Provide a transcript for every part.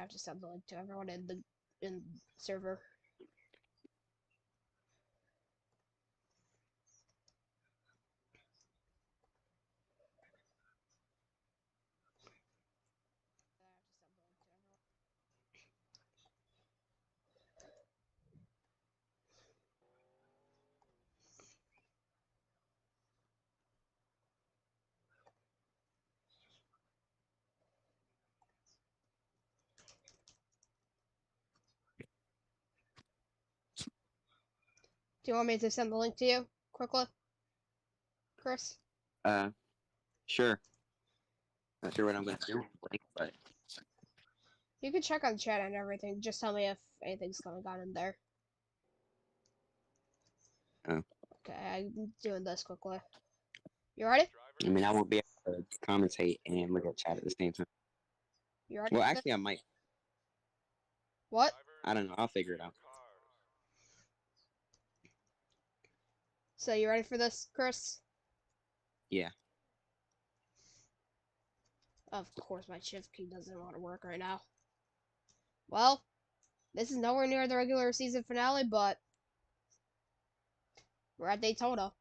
have to send the link to everyone in the server. Do you want me to send the link to you quickly, Chris? Sure. Not sure what I'm gonna do, but You can check on chat and everything. Just tell me if anything's going on in there. Oh. Okay, I'm doing this quickly. You ready? I mean, I won't be able to commentate and look at chat at the same time. You ready? Well, actually, I might. What? I don't know. I'll figure it out. So you ready for this, Chris? Yeah. Of course, my shift key doesn't want to work right now. Well, this is nowhere near the regular season finale, but we're at Daytona.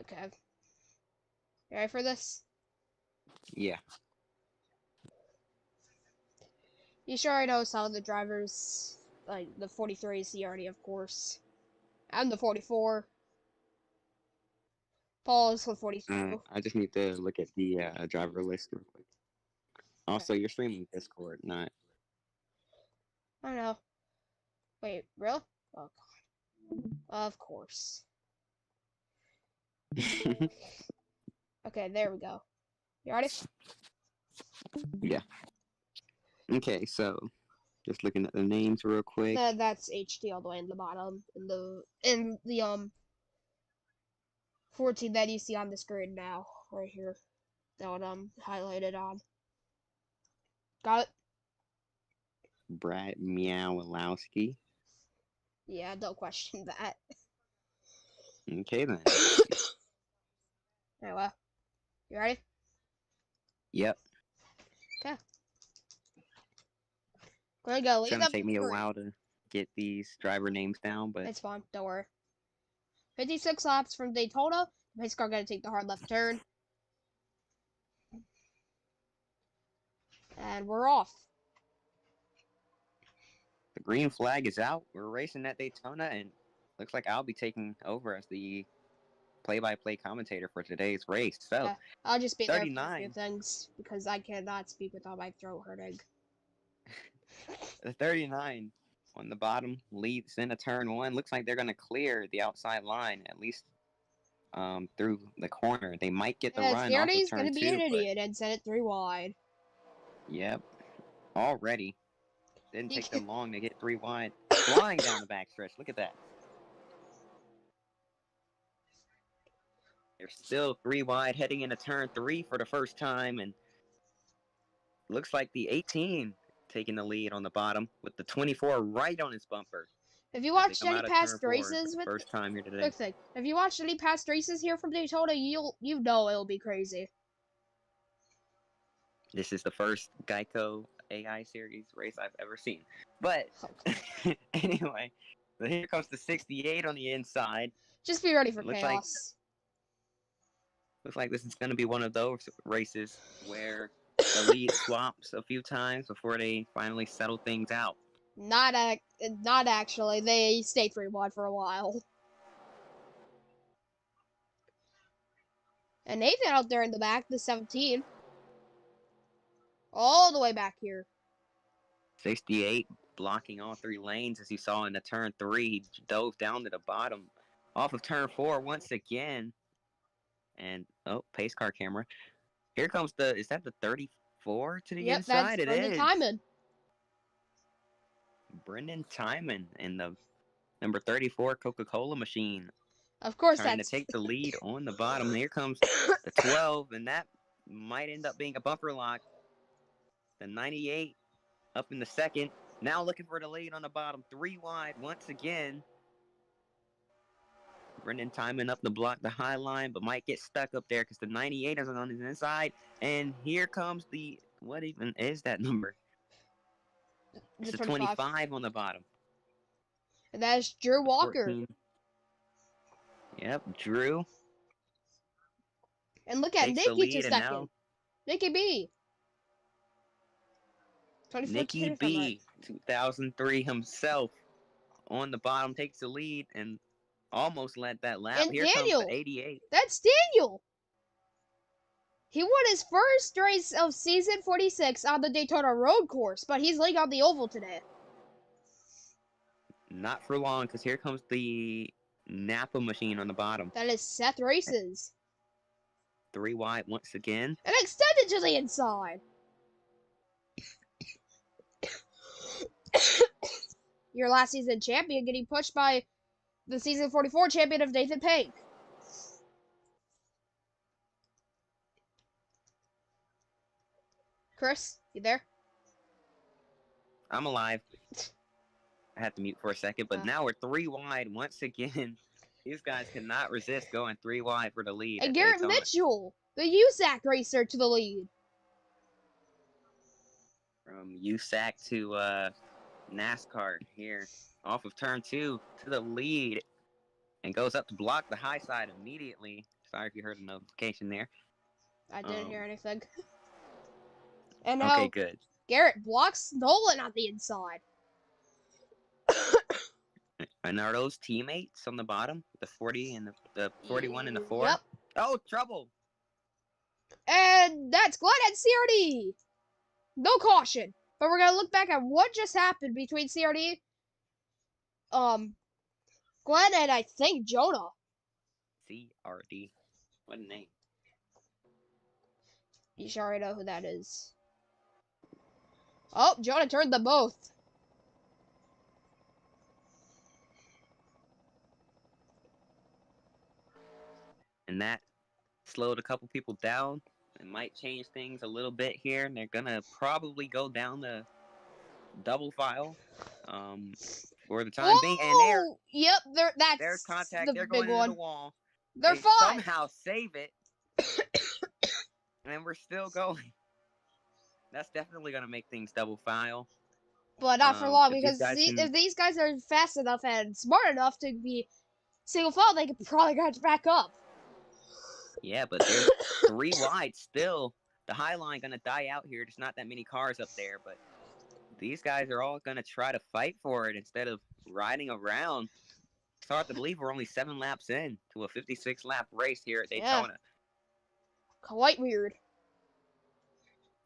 Okay. You ready for this? Yeah. You sure I know some of the drivers, like the 43 CRD, of course, and the 44. Paul is with 42. I just need to look at the driver list real quick. Also, you're streaming Discord, not. I don't know. Wait, real? Oh, God. Of course. Okay, there we go. You ready? Yeah. Okay, so just looking at the names real quick. That's HD all the way in the bottom. In the 14 that you see on the screen now, right here. That one highlighted on. Got it? Brad Meowlowski. Yeah, don't question that. Okay then. Anyway, you ready? Yep. Okay. Gonna go It's lead gonna up take to me a 3. while to get these driver names down, but It's fine, don't worry. 56 laps from Daytona. The pace car gonna take the hard left turn. And we're off. the green flag is out. We're racing at Daytona, and looks like I'll be taking over as the play-by-play commentator for today's race. So, Yeah, I'll just be there for a few 39. things because I cannot speak without my throat hurting. The 39 on the bottom leads into turn 1. Looks like they're going to clear the outside line, at least through the corner. They might get the Yeah, run off of Scardy's turn gonna be 2, an but idiot and send it 3 wide. yep, already. Didn't He take them long to get 3 wide. Flying down the backstretch. Look at that. They're still 3 wide heading into turn 3 for the first time, and looks like the 18 taking the lead on the bottom with the 24 right on his bumper. Have you As they watched come any out of past turn 4 for races the with first time here today. quick thing? Have you watched any past races here from Daytona? You know it'll be crazy. This is the first Geico AI series race I've ever seen. But anyway, so here comes the 68 on the inside. Just be ready for Looks chaos. looks like this is going to be one of those races where the lead swaps a few times before they finally settle things out. Not actually. They stay 3 wide for a while. And Nathan out there in the back, the 17. All the way back here. 68 blocking all 3 lanes, as you saw in the turn 3. He dove down to the bottom off of turn 4 once again. And, oh, pace car camera. Here comes is that the 34 to the inside? That's Brendan Timon. Brendan Timon in the number 34 Coca-Cola machine. Of course, trying to take the lead on the bottom. Here comes the 12, and that might end up being a bumper lock. The 98 up in the second. Now looking for the lead on the bottom. 3 wide once again. Brendan timing up to block the high line, but might get stuck up there because the 98 is on his inside. And here comes the, what even is that number? It's The a 25. 25 on the bottom. And that is Drew Walker. 14. Yep, Drew. And look at Takes the Nikki to lead, and second. now Nikki B. Nikki B, 2003 himself, on the bottom, takes the lead and almost led that lap. And Here Daniel. comes the 88. That's Daniel. He won his first race of season 46 on the Daytona road course, but he's laying on the oval today. Not for long, because here comes the Napa machine on the bottom. That is Seth Races. 3 wide once again. And extended to the inside. Your last season champion getting pushed by the season 44 champion of Nathan Pink. Chris, you there? I'm alive. I had to mute for a second, but now we're 3 wide once again. These guys cannot resist going 3 wide for the lead. And Garrett Mitchell, the USAC racer, to the lead. From USAC to NASCAR here. Off of turn 2 to the lead. And goes up to block the high side immediately. Sorry if you heard a notification there. I didn't hear anything. And now okay, good. Garrett blocks Nolan on the inside. And are those teammates on the bottom? The 40 and the 41 and the 4? Yep. Oh, trouble! And that's Glenn and CRD. No caution. But we're going to look back at what just happened between CRD, Glenn, and I think Jonah. CRD. What a name. You should already know who that is. Oh, Jonah turned them both. And that slowed a couple people down. It might change things a little bit here. And they're going to probably go down the double file for the time being. And that's their contact. the They're big going one. into the wall. They're they fine. Somehow save it. And we're still going. That's definitely going to make things double file. But not for long, because if if these guys are fast enough and smart enough to be single file, they could probably catch back up. Yeah, but there's 3 wide still. The high line going to die out here. There's not that many cars up there, but these guys are all going to try to fight for it instead of riding around. It's hard to believe we're only 7 laps in to a 56-lap race here at Daytona. Yeah. Quite weird.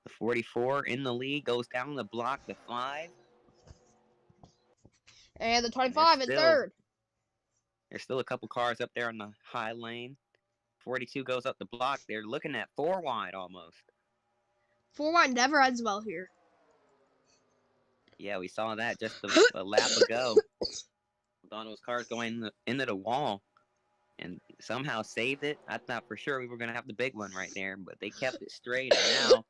The 44 in the lead goes down the block to 5. And the 25 in third. There's still a couple cars up there on the high lane. 42 goes up the block. They're looking at 4 wide almost. 4 wide never ends well here. Yeah, we saw that just a lap ago. With all those cars going into the wall. And somehow saved it. I thought for sure we were going to have the big one right there. But they kept it straight. And now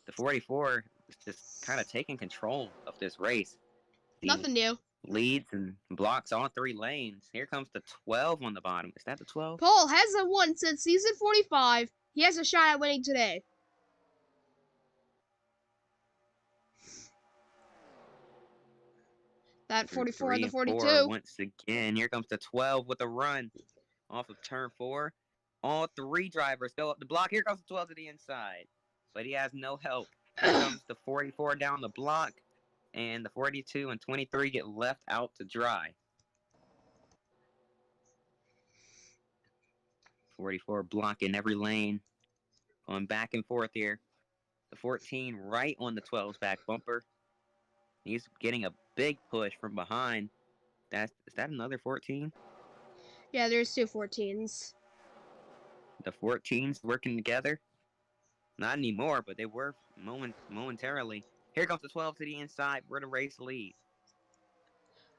the 44 is just kind of taking control of this race. Nothing new. Leads and blocks all 3 lanes. Here comes the 12 on the bottom. Is that the 12? Paul hasn't won since season 45. He has a shot at winning today. That 44 and the 42. 4 once again. Here comes the 12 with a run off of turn 4. All 3 drivers go up the block. Here comes the 12 to the inside. But he has no help. Here comes the 44 down the block. And the 42 and 23 get left out to dry. 44 blocking every lane. Going back and forth here. The 14 right on the 12's back bumper. He's getting a big push from behind. Is that another 14? Yeah, there's 2 14s. The 14s working together? Not anymore, but they were momentarily. Here comes the 12 to the inside. We're the race lead.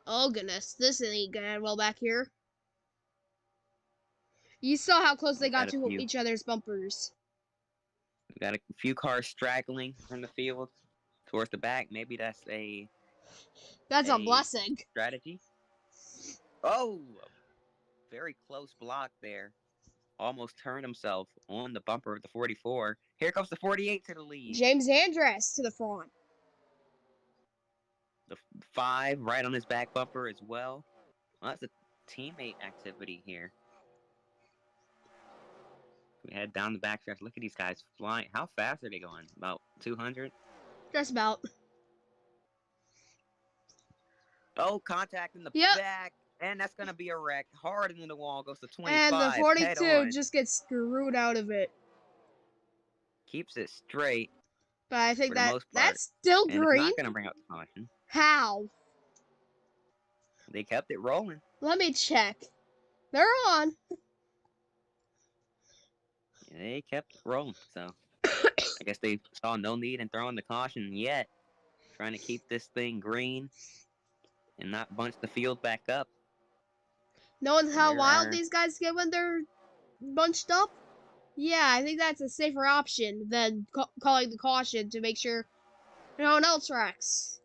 Oh, goodness. This ain't gonna end well back here. You saw how close they got to each other's bumpers. We got a few cars straggling from the field towards the back. Maybe that's a blessing. Strategy. Oh! very close block there. Almost turned himself on the bumper of the 44. Here comes the 48 to the lead. James Andress to the front. The 5 right on his back bumper as well. Well, that's a teammate activity here. We head down the backstretch. Look at these guys flying. How fast are they going? About 200? Just about. Oh, contact in the Yep. back. And that's going to be a wreck. Hard into the wall. Goes to 25. And the 42 head-on. just gets screwed out of it. Keeps it straight. But I think for the most part. that's still And green. it's not going to bring out the caution. How? They kept it rolling. Let me check. They're on. Yeah, they kept it rolling. So I guess they saw no need in throwing the caution yet. Trying to keep this thing green and not bunch the field back up. Knowing how wild these guys get when they're bunched up? Yeah, I think that's a safer option than calling the caution to make sure no one else wrecks.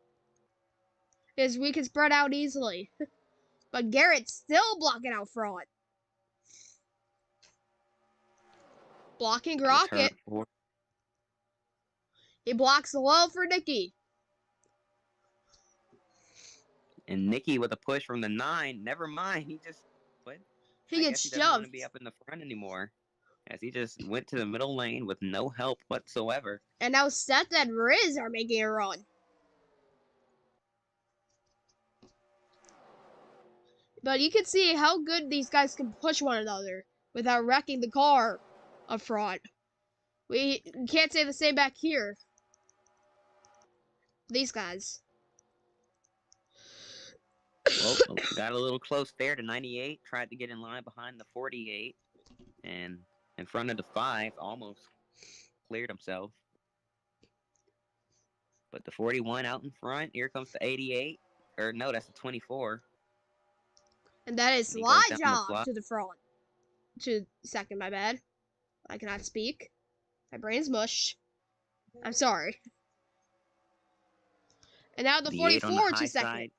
Because we can spread out easily. But Garrett's still blocking out front. Blocking Rocket. He blocks low for Nicky. And Nicky with a push from the 9. Never mind. He just what? He gets he doesn't want to shoved. be up in the front anymore. As he just went to the middle lane with no help whatsoever. And now Seth and Riz are making a run. But you can see how good these guys can push one another without wrecking the car up front. We can't say the same back here. These guys. Well, got a little close there to 98. Tried to get in line behind the 48. And in front of the 5, almost cleared himself. But the 41 out in front. Here comes the 88. Or no, that's the 24. And that is slide job to the front. To second, my bad. I cannot speak. My brain's mush. I'm sorry. And now the 44 to second. Side.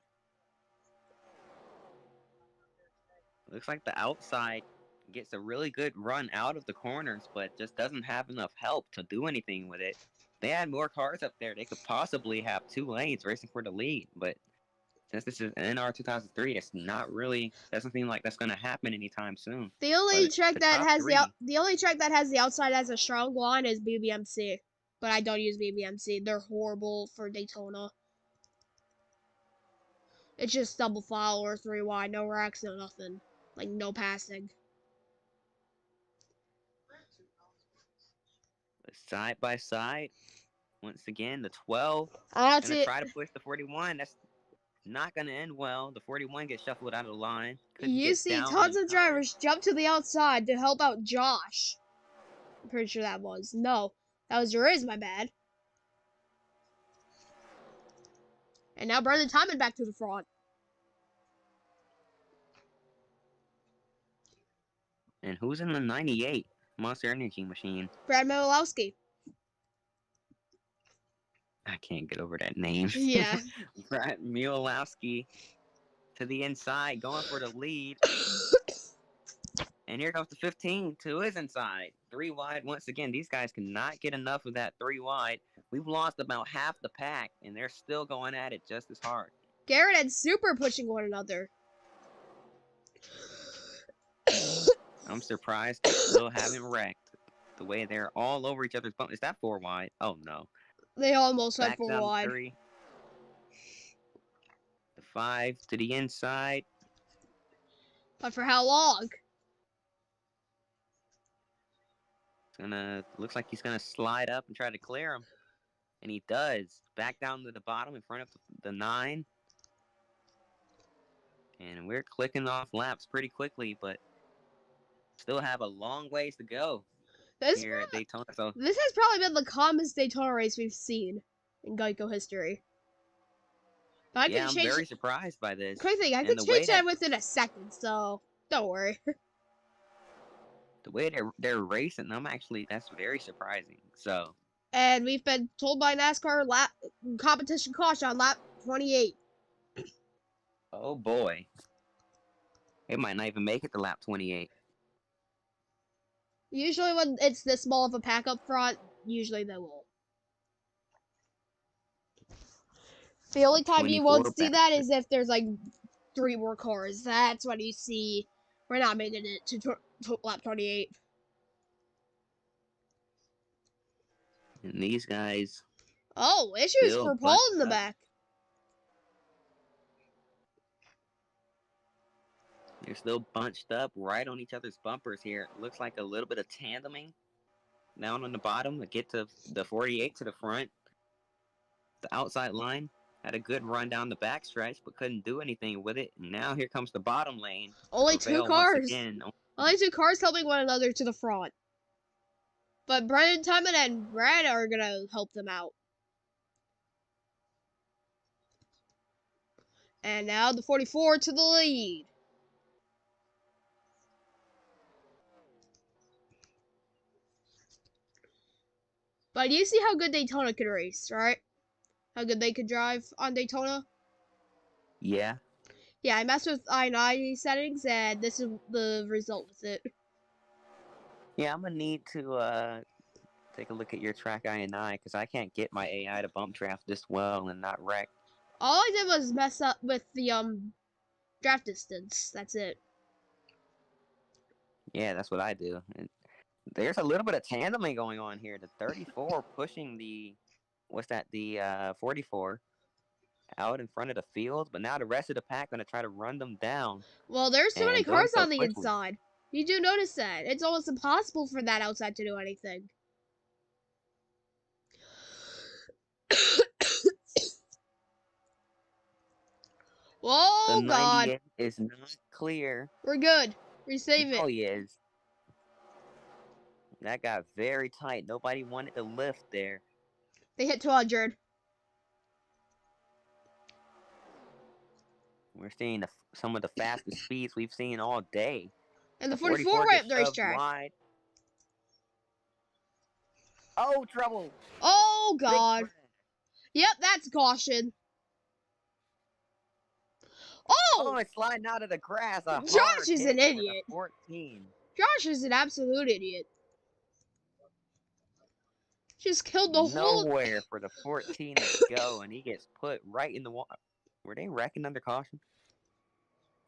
Looks like the outside gets a really good run out of the corners, but just doesn't have enough help to do anything with it. If they had more cars up there, they could possibly have 2 lanes racing for the lead, but since this is nr2003, it's not really, doesn't seem like that's going to happen anytime soon. The only track that has the only track that has the outside as a strong line is BBMC, but I don't use BBMC. They're horrible for Daytona. It's just double file or 3 wide, no racks, no nothing. Like, no passing. Side by side. Once again, the 12. Going to try to push the 41. That's not going to end well. The 41 gets shuffled out of the line. You see tons of drivers jump to the outside to help out Josh. I'm pretty sure that was. No, that was Riz, my bad. And now Brendan Timon back to the front. And who's in the 98 Monster Energy machine? Brad Milowski. I can't get over that name. Yeah. Brad Milowski to the inside, going for the lead. And here comes the 15 to his inside. 3 wide once again. These guys cannot get enough of that 3 wide. We've lost about half the pack, and they're still going at it just as hard. Garrett and Super pushing one another. I'm surprised they still haven't wrecked. The way they're all over each other's bump. Is that 4 wide? Oh, no. They almost had Back 4 down wide. 3. The 5 to the inside. But for how long? Looks like he's gonna slide up and try to clear him. And he does. Back down to the bottom in front of the 9. And we're clicking off laps pretty quickly, but still have a long ways to go here at Daytona. So this has probably been the calmest Daytona race we've seen in Geico history. But I'm very surprised by this. Quick thing, I can change that within a second, so don't worry. The way they're racing, that's very surprising. So. And we've been told by NASCAR competition caution on lap 28. Oh boy. It might not even make it to lap 28. Usually when it's this small of a pack up front, usually they will. The only time you 24 won't see back. that is if there's like 3 more cars. That's when you see we're not making it to lap 28. And these guys Oh, issues still for Paul bunched in the up. back. They're still bunched up right on each other's bumpers here. It looks like a little bit of tandeming down on the bottom to get to the 48 to the front. The outside line had a good run down the backstretch, but couldn't do anything with it. And now here comes the bottom lane to Only 2 prevail once cars. again. Only 2 cars helping one another to the front. But Brendan Tubman and Brad are gonna help them out. And now the 44 to the lead. But you see how good Daytona could race, right? How good they could drive on Daytona? Yeah. Yeah, I messed with i9 settings, and this is the result with it. Yeah, I'm going to need to take a look at your track INI because I can't get my AI to bump draft this well and not wreck. All I did was mess up with the draft distance. That's it. Yeah, that's what I do. And there's a little bit of tandeming going on here. The 34 pushing the, the 44 out in front of the field, but now the rest of the pack going to try to run them down. Well, there's so many And doing cars so on the quickly. inside. You do notice that. It's almost impossible for that outside to do anything. Oh, The God. 98 is not clear. We're good. Resave No, it. he is. That got very tight. Nobody wanted to lift there. They hit 200. We're seeing some of the fastest speeds we've seen all day. And the 44 44 right gets up the shoved racetrack. wide. Oh, trouble. Oh, God. Yep, that's caution. Oh, Oh! it's sliding out of the grass. A Josh hard is an hit for the idiot. 14. Josh is an absolute idiot. Just killed the whole... Nowhere for the 14 to go, and he gets put right in the water. Were they wrecking under caution?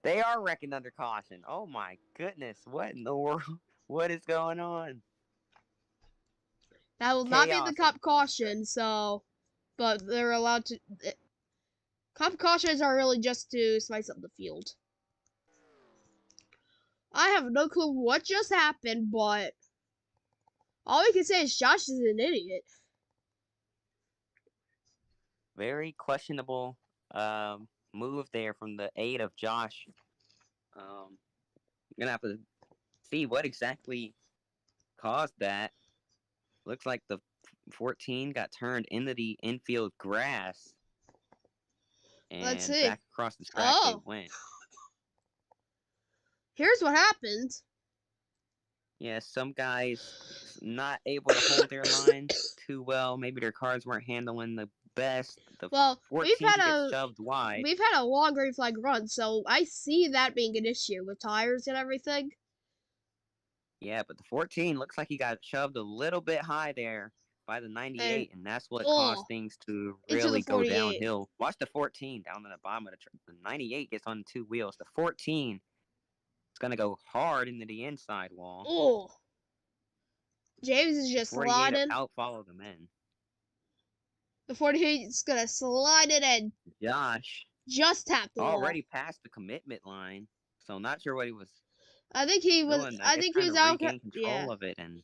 They are wrecking under caution. Oh my goodness. What in the world? What is going on? That will not be the cop caution, so... But they're allowed to... Cop cautions are really just to spice up the field. I have no clue what just happened, but... All we can say is Josh is an idiot. Very questionable move there from the 8 of Josh. You're going to have to see what exactly caused that. Looks like the 14 got turned into the infield grass. And Let's see. back across the track they went. Here's what happened. Yeah, some guys not able to hold their line too well. Maybe their cars weren't handling the best. The 14 gets shoved wide. We've had a long green flag run, so I see that being an issue with tires and everything. Yeah, but the 14 looks like he got shoved a little bit high there by the 98, and that's what caused things to really go downhill. Watch the 14 down on the bottom of the track. The 98 gets on 2 wheels. The 14 is going to go hard into the inside wall. Oh. James is just sliding. Out follow the men. The 48 is going to slide it in. Josh just tapped the wall. Already past the commitment line, so not sure what he was. I think he was. Doing. I think he was out. Regain control of it and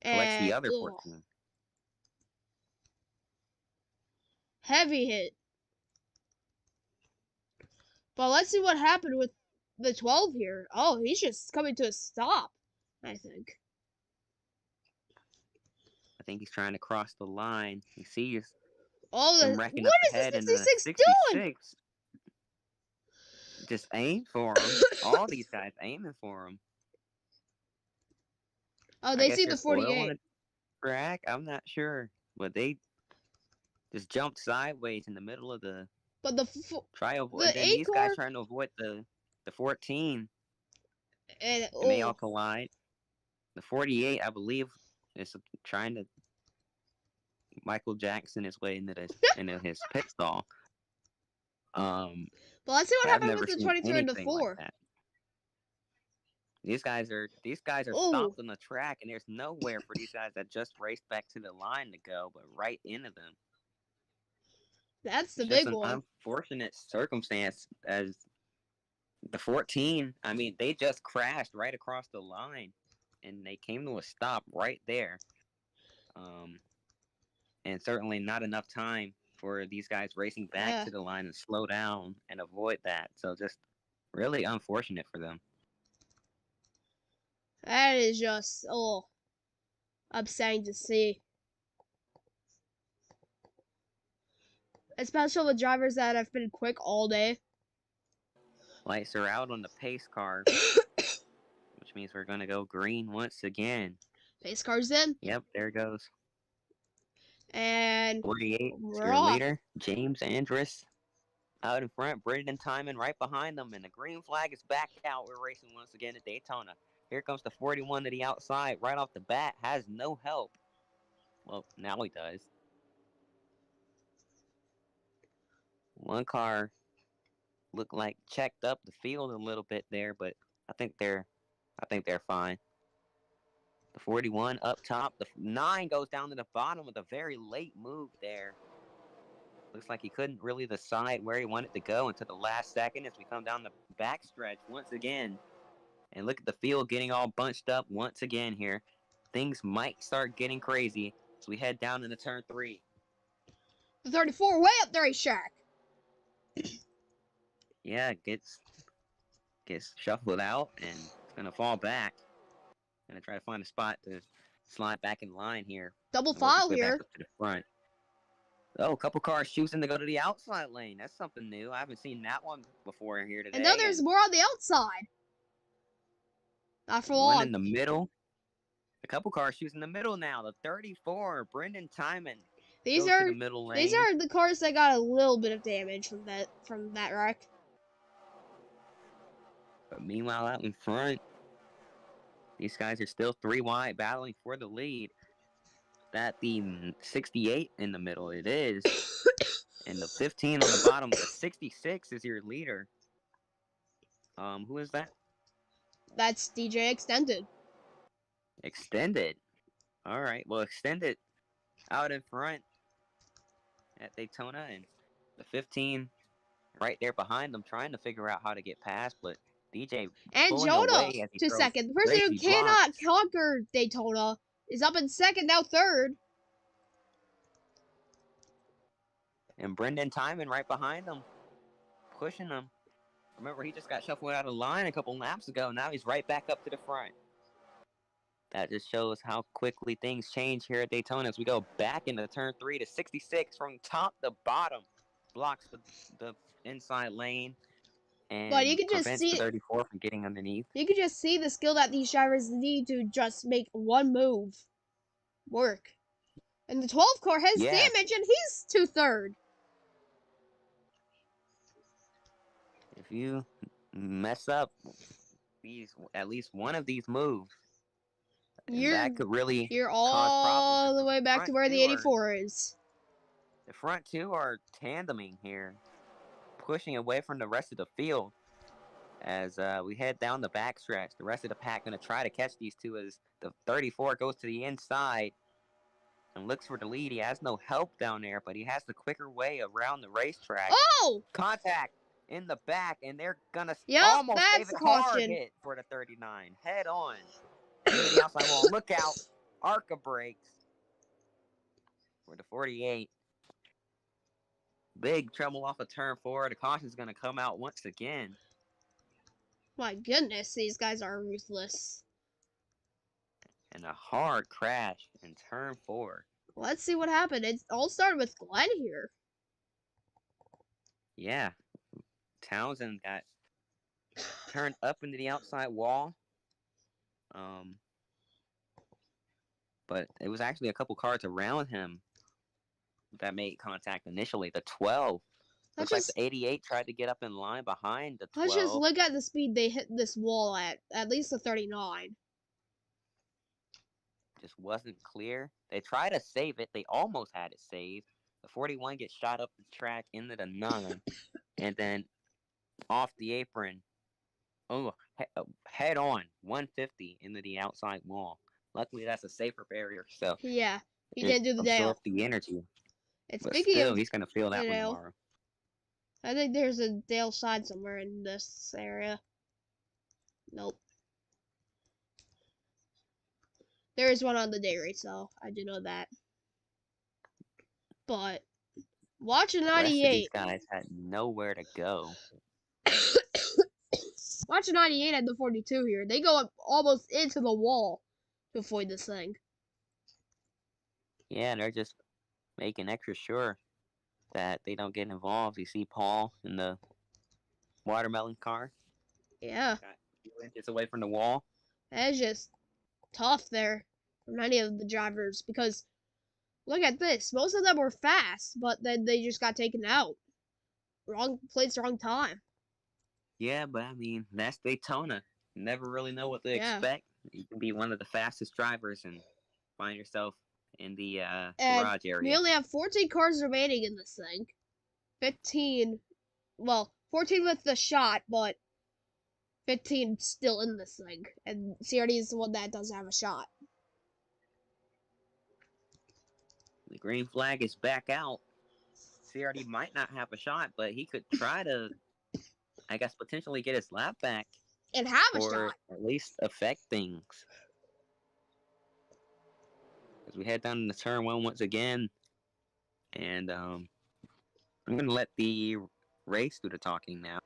collects the other 14. Heavy hit. But let's see what happened with the 12 here. Oh, he's just coming to a stop, I think. I think he's trying to cross the line. You see, what is the 66 doing? Just aim for him. All these guys aiming for him. Oh, they see the 48. Track? I'm not sure, but they just jumped sideways in the middle of the. But the these guys trying to avoid the The 14, And and they all collide. The 48, I believe, is trying to Michael Jackson his way into his pit stall. But let's see what I've happened never with the seen 23 and the anything like 4. that. These guys are Ooh, stopped on the track, and there's nowhere for these guys that just raced back to the line to go, but right into them. that's the It's just big an one. unfortunate circumstance as the 14. I mean, they just crashed right across the line, and they came to a stop right there. And certainly not enough time for these guys racing back to the line and slow down and avoid that. So just really unfortunate for them. That is just upsetting to see. Especially with drivers that have been quick all day. Lights are out on the pace car, which means we're going to go green once again. Pace car's in. Yep, there goes. And 48 is your off. leader, James Andrus. Out in front, Brendan Timon right behind them, and the green flag is back out. We're racing once again at Daytona. Here comes the 41 to the outside, right off the bat, has no help. Well, now he does. One car looked like checked up the field a little bit there, but I think they're fine. The 41 up top, the 9 goes down to the bottom with a very late move there. Looks like he couldn't really decide where he wanted to go until the last second as we come down the backstretch once again. And look at the field getting all bunched up once again here. Things might start getting crazy as we head down into turn 3. The 34 way up the racetrack. Yeah, it gets shuffled out and it's going to fall back. Going to try to find a spot to slide back in line here. Double file here. Back up to the front. Oh, a couple cars choosing to go to the outside lane. That's something new. I haven't seen that one before here today. And now there's more on the outside. Not for long. One in the middle. A couple cars choosing the middle now. The 34, Brendan Timon. These are the middle lane. These are the cars that got a little bit of damage from that wreck. But meanwhile, out in front, these guys are still 3 wide, battling for the lead. That the 68 in the middle, it is. And the 15 on the bottom, the 66 is your leader. Who is that? That's DJ Extended. Extended. All right. Well, Extended out in front at Daytona, and the 15 right there behind them, trying to figure out how to get past, but DJ and Jonah to second. The person who cannot conquer Daytona is up in second, now third. And Brendan Timon right behind them, pushing them. Remember, he just got shuffled out of line a couple laps ago. Now he's right back up to the front. That just shows how quickly things change here at Daytona as we go back into turn 3 to 66 from top to bottom. Blocks the inside lane and but you can just prevents see the 34 from getting underneath. You can just see the skill that these drivers need to just make one move work. And the 12 car has damage, and he's to third. If you mess up at least one of these moves, that could really you're all the way back to where the 84 is. The front 2 are tandeming here, pushing away from the rest of the field as we head down the backstretch. The rest of the pack going to try to catch these two as the 34 goes to the inside and looks for the lead. He has no help down there, but he has the quicker way around the racetrack. Oh! Contact in the back, and they're going to almost save it. Hard hit for the 39. Head on. The outside wall. Look out. Arca brakes for the 48. Big trouble off of turn 4. The caution's going to come out once again. My goodness, these guys are ruthless. And a hard crash in turn 4. Let's see what happened. It all started with Glenn here. Yeah. Townsend got turned up into the outside wall. But it was actually a couple cars around him that made contact initially. The 12 Let's Looks like the just 88 tried to get up in line behind the let's just 12. look at the speed they hit this wall at least a 39. Just wasn't clear. They tried to save it. They almost had it saved. The 41 gets shot up the track into the 9. And then off the apron. Oh, head on. 150 into the outside wall. Luckily, that's a safer barrier, so Yeah, he it didn't do the absorbed Dale. the energy. And But speaking still, of he's going to feel the that one Dale, tomorrow. I think there's a Dale side somewhere in this area. Nope. There is one on the day race, though. I do know that. But watch a The rest of these 98. guys had nowhere to go. Watch a 98 at the 42 here. They go up almost into the wall to avoid this thing. Yeah, they're just making extra sure that they don't get involved. You see Paul in the watermelon car. Yeah, Got a few inches away from the wall. that is just tough there for many of the drivers because look at this. Most of them were fast, but then they just got taken out. Wrong place, wrong time. Yeah, but I mean, that's Daytona. You never really know what to Yeah. expect. You can be one of the fastest drivers and find yourself in the And garage we area. only have 14 cars remaining in this thing. 15, well, 14 with the shot, but 15 still in this thing. And CRD is the one that doesn't have a shot. The green flag is back out. CRD might not have a shot, but he could try to, I guess, potentially get his lap back. And have a or shot. at least affect things. As we head down into turn 1 once again, and I'm going to let the race do the talking now.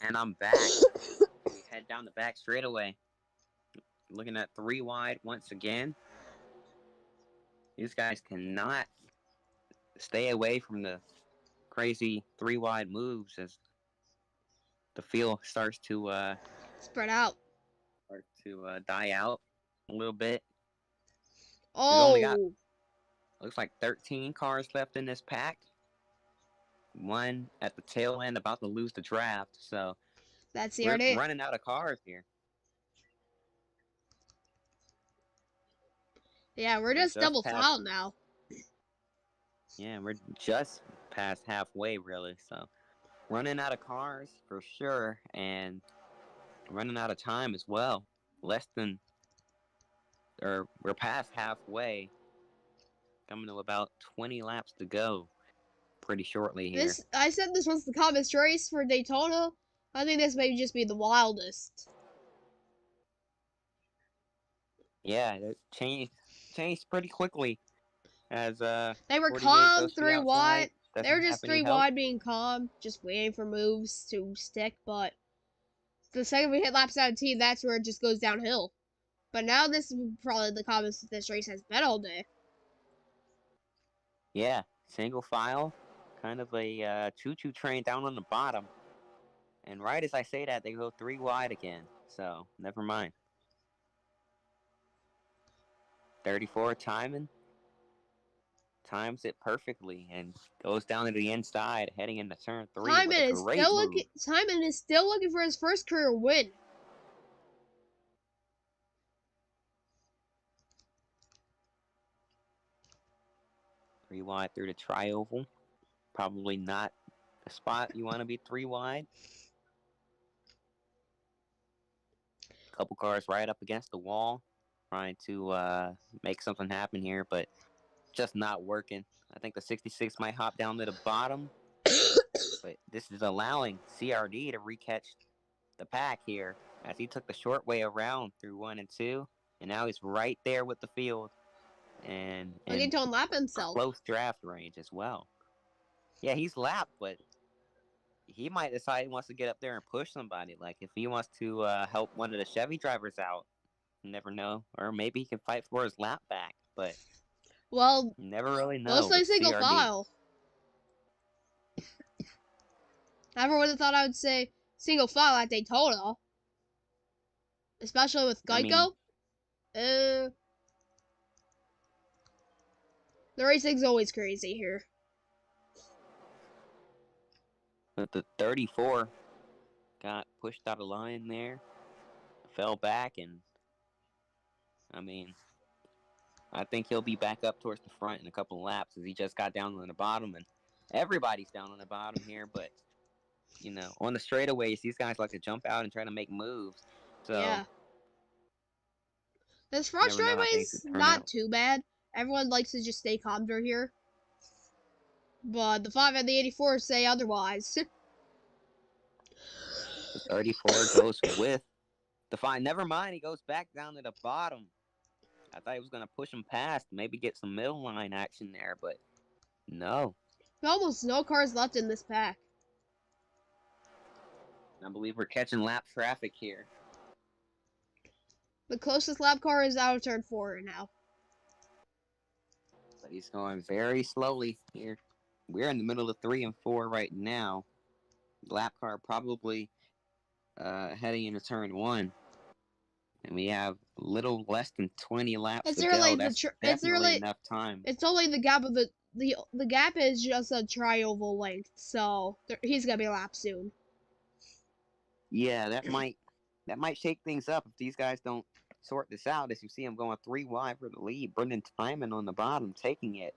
And I'm back. We head down the back straightaway. Looking at 3 wide once again. These guys cannot stay away from the crazy 3 wide moves as the field starts to Spread out. die out a little bit. We've only got, Oh. looks like 13 cars left in this pack. One at the tail end about to lose the draft, so That's we're CRD. running out of cars here. Yeah, we're just double foul now. Yeah, we're just past halfway, really, so running out of cars for sure, and running out of time as well. We're past halfway, coming to about 20 laps to go pretty shortly here. I said this was the calmest race for Daytona. I think this may just be the wildest. Yeah, it changed pretty quickly as they were 48 calm, goes to the 3 wide. outside. They were Doesn't have just any 3 help. wide being calm, just waiting for moves to stick, but the second we hit lap 17, that's where it just goes downhill. But now this is probably the calmest this race has been all day. Yeah, single file, kind of a choo-choo train down on the bottom. And right as I say that, they go 3 wide again. So, never mind. 34 timing. Times it perfectly and goes down to the inside, heading into turn 3 with a great move. Simon is still looking for his first career win. Three wide through the tri-oval. Probably not the spot you want to be 3 wide. Couple cars right up against the wall, trying to make something happen here, but just not working. I think the 66 might hop down to the bottom, but this is allowing CRD to recatch the pack here as he took the short way around through 1 and 2, and now he's right there with the field and Looking in to unlap himself. close draft range as well. Yeah, he's lapped, but he might decide he wants to get up there and push somebody. Like if he wants to help one of the Chevy drivers out, you never know. Or maybe he can fight for his lap back, but well, you never really know mostly with single CRD. file. Never would have thought I would say single file at Daytona, especially with Geico. The racing's always crazy here. But the 34 got pushed out of line there, fell back, and I mean, I think he'll be back up towards the front in a couple of laps as he just got down on the bottom, and everybody's down on the bottom here, but you know, on the straightaways, these guys like to jump out and try to make moves. So yeah. This front straightaway's not too bad. Everyone likes to just stay calm through here. But the 5 and the 84 say otherwise. The 34 goes with the 5. Never mind, he goes back down to the bottom. I thought he was going to push him past, maybe get some middle line action there, but no. Almost no cars left in this pack. I believe we're catching lap traffic here. The closest lap car is out of turn 4 now. But he's going very slowly here. We're in the middle of 3 and 4 right now. Lap car probably heading into turn 1. And we have a little less than 20 laps to go. That's definitely enough time. It's only the gap of the gap is just a tri-oval length, so he's gonna be lapped soon. Yeah, that might shake things up if these guys don't sort this out. As you see him going 3 wide for the lead. Brendan Timon on the bottom taking it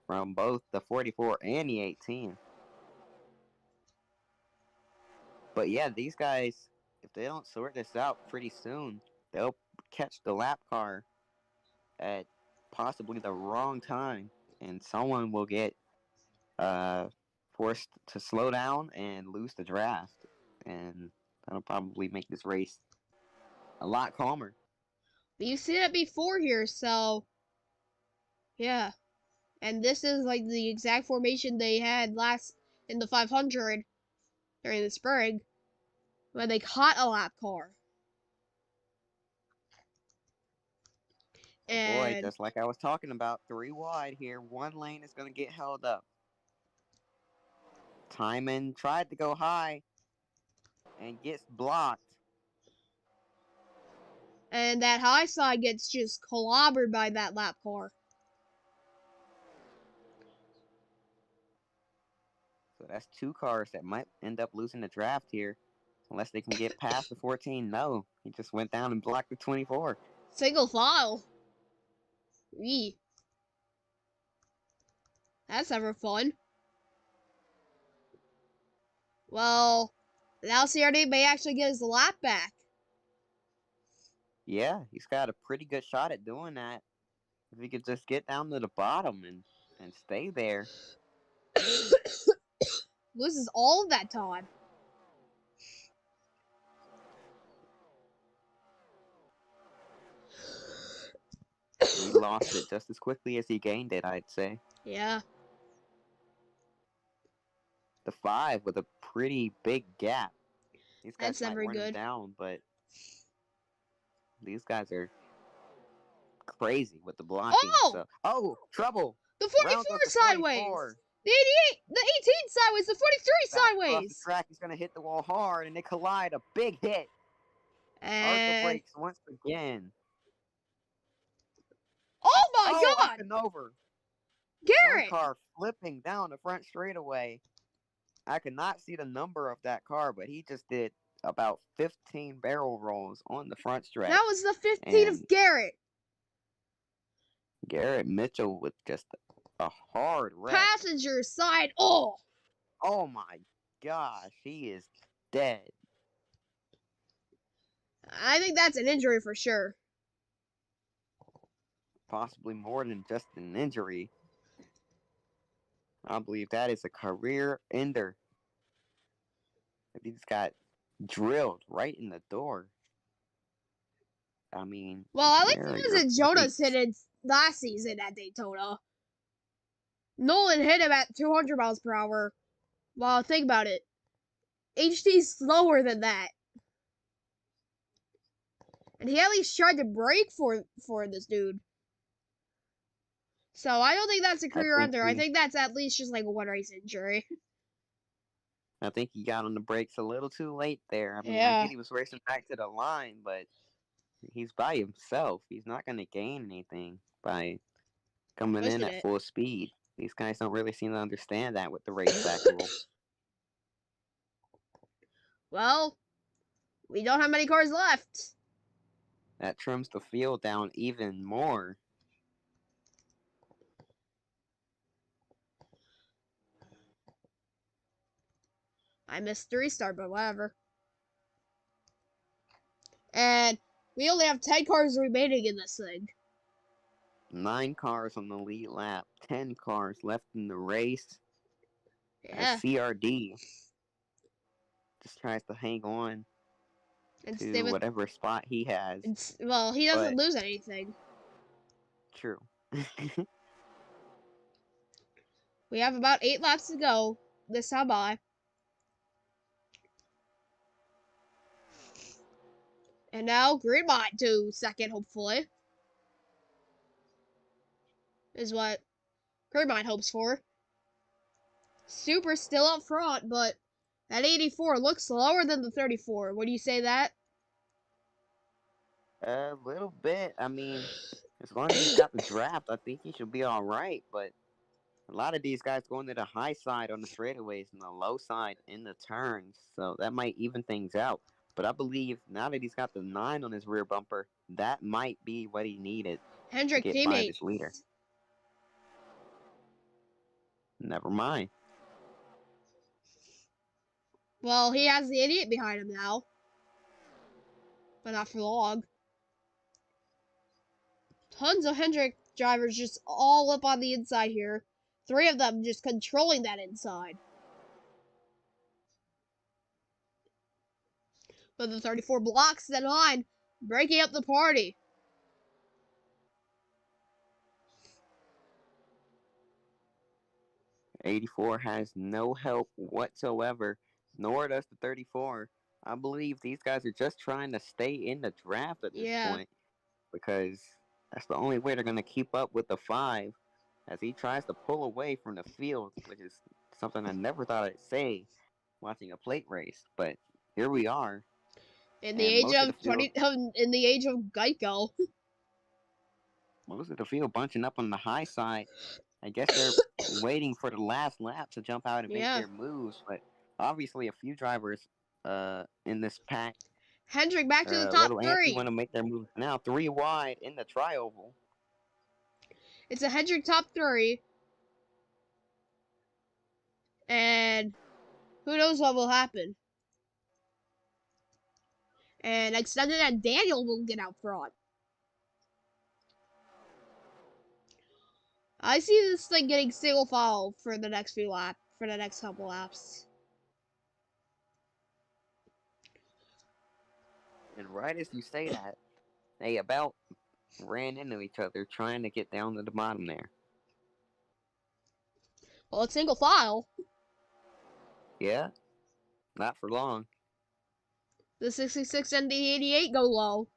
from both the 44 and the 18. But yeah, these guys, if they don't sort this out pretty soon, they'll catch the lap car at possibly the wrong time, and someone will get forced to slow down and lose the draft, and that'll probably make this race a lot calmer. You've seen it before here, so yeah. And this is like the exact formation they had last in the 500 during the spring when they caught a lap car. And boy, just like I was talking about, 3 wide here. 1 lane is going to get held up. Timon tried to go high and gets blocked. And that high side gets just clobbered by that lap car. So that's 2 cars that might end up losing the draft here. Unless they can get past the 14. No, he just went down and blocked the 24. Single file. Eee. That's never fun. Well, now CRD may actually get his lap back. Yeah, he's got a pretty good shot at doing that. If he could just get down to the bottom and stay there. Loses all of that time. He lost it just as quickly as he gained it, I'd say. Yeah. The 5 with a pretty big gap. These guys That's never might run him down, but these guys are crazy with the blocking. Trouble! The 44 sideways! 44. The 88, the 18 sideways, the 43 sideways! Off the track, he's going to hit the wall hard, and they collide. A big hit. Arthur brakes once again. Oh my God! Up and over. Garrett! One car flipping down the front straightaway. I could not see the number of that car, but he just did about 15 barrel rolls on the front stretch. That was the 15 of Garrett. Garrett Mitchell with just a hard wreck. Passenger side. Oh my gosh, he is dead. I think that's an injury for sure. Possibly more than just an injury. I believe that is a career ender. He just got drilled right in the door. I mean, Well, at least where are it your wasn't Jonas hit brakes? it last season at Daytona. Nolan hit him at 200 miles per hour. Well, think about it. HD's slower than that. And he at least tried to brake for this dude. So I don't think that's a I career think ender. I he, think that's at least just like a one race injury. I think he got on the brakes a little too late there. I mean, I Yeah. get he was racing back to the line, but he's by himself. He's not going to gain anything by coming in Twisted at it. full speed. These guys don't really seem to understand that with the racetrack rule. Well, we don't have many cars left. That trims the field down even more. I missed the restart, but whatever. And we only have 10 cars remaining in this thing. 9 cars on the lead lap, 10 cars left in the race. As Yeah. CRD just tries to hang on And stay to with. whatever spot he has. Well, he doesn't But lose anything. true. We have about 8 laps to go. This time by. And now Green Mine to second, hopefully. Is what Green Mine hopes for. Super's still up front, but that 84 looks slower than the 34. What do you say that? A little bit. I mean, as long as he's got the draft, I think he should be all right. But a lot of these guys going to the high side on the straightaways and the low side in the turns, so that might even things out. But I believe now that he's got the 9 on his rear bumper, that might be what he needed to Hendrick get by teammate. this leader. Never mind. Well, he has the idiot behind him now. But not for long. Tons of Hendrick drivers just all up on the inside here. 3 of them just controlling that inside. But the 34 blocks that line, breaking up the party. '84 has no help whatsoever, nor does the '34. I believe these guys are just trying to stay in the draft at this Yeah. point because that's the only way they're going to keep up with the 5 as he tries to pull away from the field, which is something I never thought I'd say watching a plate race. But here we are. In the And age of in the age of Geico. most of the field bunching up on the high side. I guess they're waiting for the last lap to jump out and make Yeah. their moves, but obviously a few drivers in this pack Hendrick back to the are a top little antsy, 3. want to make their moves now. 3 wide in the tri-oval. It's a Hendrick top 3. And who knows what will happen. And extended and Daniel will get out front. I see this thing getting single file for the next few laps, for the next couple laps. And right as you say that, they about ran into each other trying to get down to the bottom there. Well, it's single file. Yeah, not for long. The 66 and the 88 go low.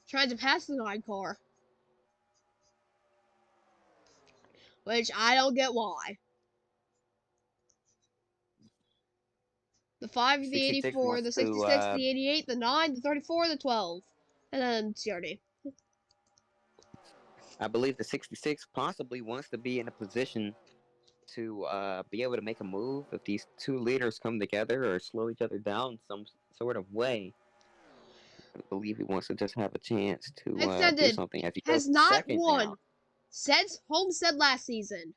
Trying to pass the 9 car. Which I don't get why. The 5, the 84, the 66, the 88, the 9, the 34, the 12. And then CRD. I believe the 66 possibly wants to be in a position to be able to make a move if these 2 leaders come together or slow each other down some sort of way. I believe he wants to just have a chance to do Extended something as he goes has not second won now. since Homestead last season.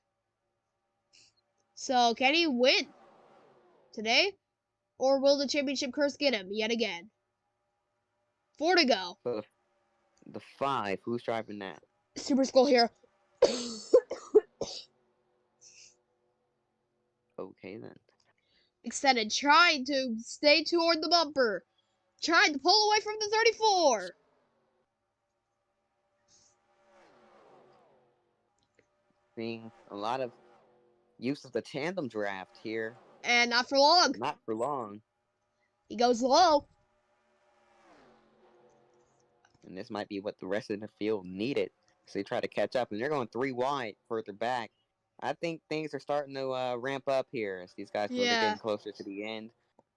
So can he win today? Or will the championship curse get him yet again? 4 to go. So the 5, who's driving that? Super Skull here. Okay, then. Extended, trying to stay toward the bumper. Trying to pull away from the 34. Seeing a lot of use of the tandem draft here. And not for long. Not for long. He goes low. And this might be what the rest of the field needed. So they try to catch up, and they're going 3 wide further back. I think things are starting to ramp up here as these guys feel they're getting closer to the end.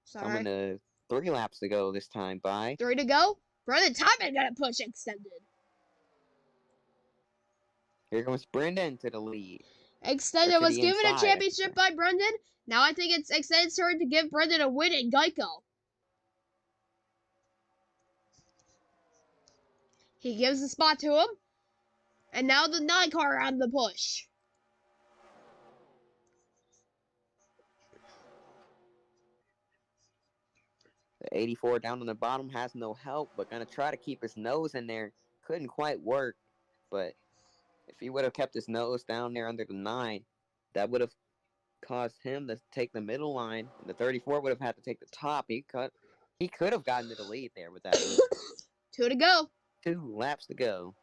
Sorry. Coming to 3 laps to go this time by. 3 to go. Brendan Timon got to push extended. Here comes Brendan to the lead. Extended was given a championship by Brendan. Now I think it's Extended's turn to give Brendan a win in Geico. He gives the spot to him. And now the 9 car on the push. The 84 down on the bottom has no help, but gonna try to keep his nose in there. Couldn't quite work, but if he would have kept his nose down there under the 9, that would have caused him to take the middle line. And the 34 would have had to take the top. He could have gotten to the lead there with that. 2 to go. 2 laps to go.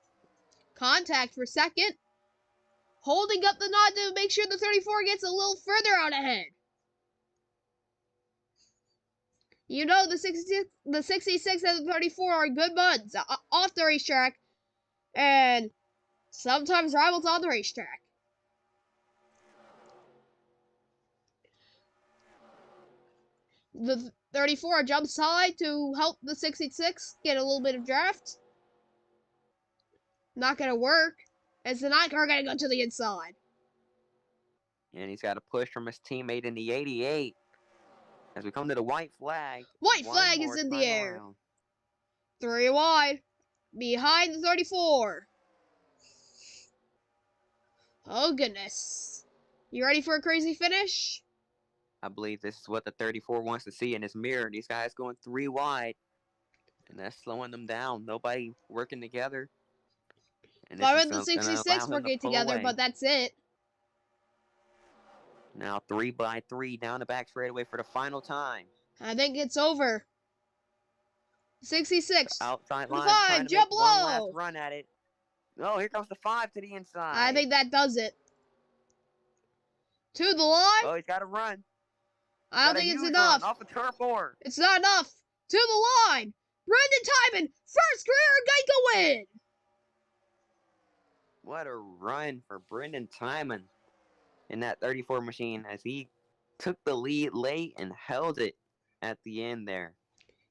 Contact for second. Holding up the knot to make sure the 34 gets a little further out ahead. You know the 66 and the 34 are good buds off the racetrack. And sometimes rivals on the racetrack. The 34 jumps high to help the 66 get a little bit of draft. Not going to work. As the 9 car going to go to the inside. And he's got a push from his teammate in the 88. As we come to the white flag. White flag is in the air. Round. 3 wide. Behind the 34. Oh, goodness. You ready for a crazy finish? I believe this is what the 34 wants to see in his mirror. These guys going 3 wide. And that's slowing them down. Nobody working together. And Five of the 66 working together, but that's it. Now 3 by 3 down the back straightaway for the final time. I think it's over. 66. Outside line. 5, jump low. One last run at it. Oh, here comes the 5 to the inside. I think that does it. To the line. Oh, he's got to run. I don't think it's enough. Off of turn 4. It's not enough. To the line. Brendan Timon, first career Geico win. What a run for Brendan Timon in that 34 machine as he took the lead late and held it at the end there.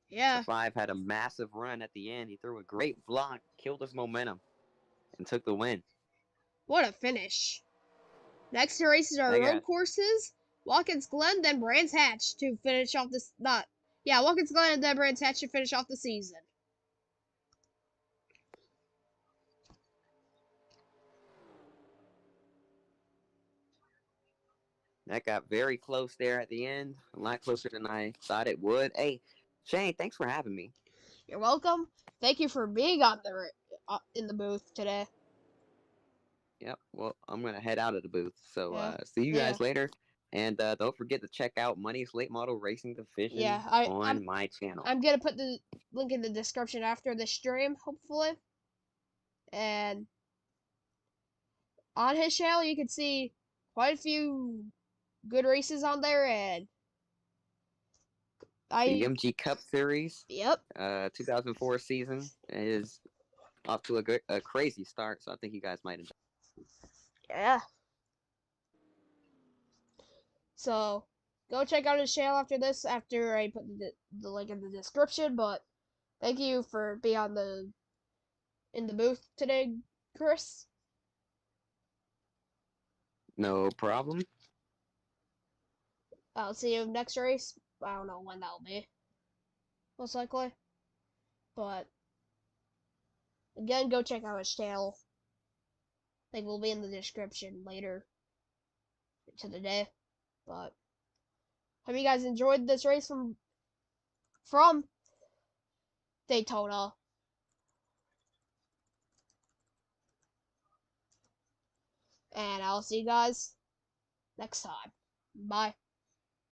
Yeah. The 5 had a massive run at the end. He threw a great block, killed his momentum, and took the win. What a finish. Next to races are road courses. Watkins Glen, then Brands Hatch to finish off this. Watkins Glen and then Brands Hatch to finish off the season. That got very close there at the end. A lot closer than I thought it would. Hey, Shane, thanks for having me. You're welcome. Thank you for being on in the booth today. Yep. Well, I'm going to head out of the booth. So see you guys later. And don't forget to check out Money's Late Model Racing Division on my channel. I'm going to put the link in the description after the stream, hopefully. And on his channel, you can see quite a few good races on there. And the MG Cup Series. Yep. 2004 season is off to a crazy start. So I think you guys might enjoy. Yeah. So, go check out his channel after this, after I put the link in the description, but thank you for being in the booth today, Chris. No problem. I'll see you next race. I don't know when that'll be. Most likely. But, again, go check out his channel. Link will be in the description later to the day. But hope you guys enjoyed this race from Daytona. and I'll see you guys next time. Bye.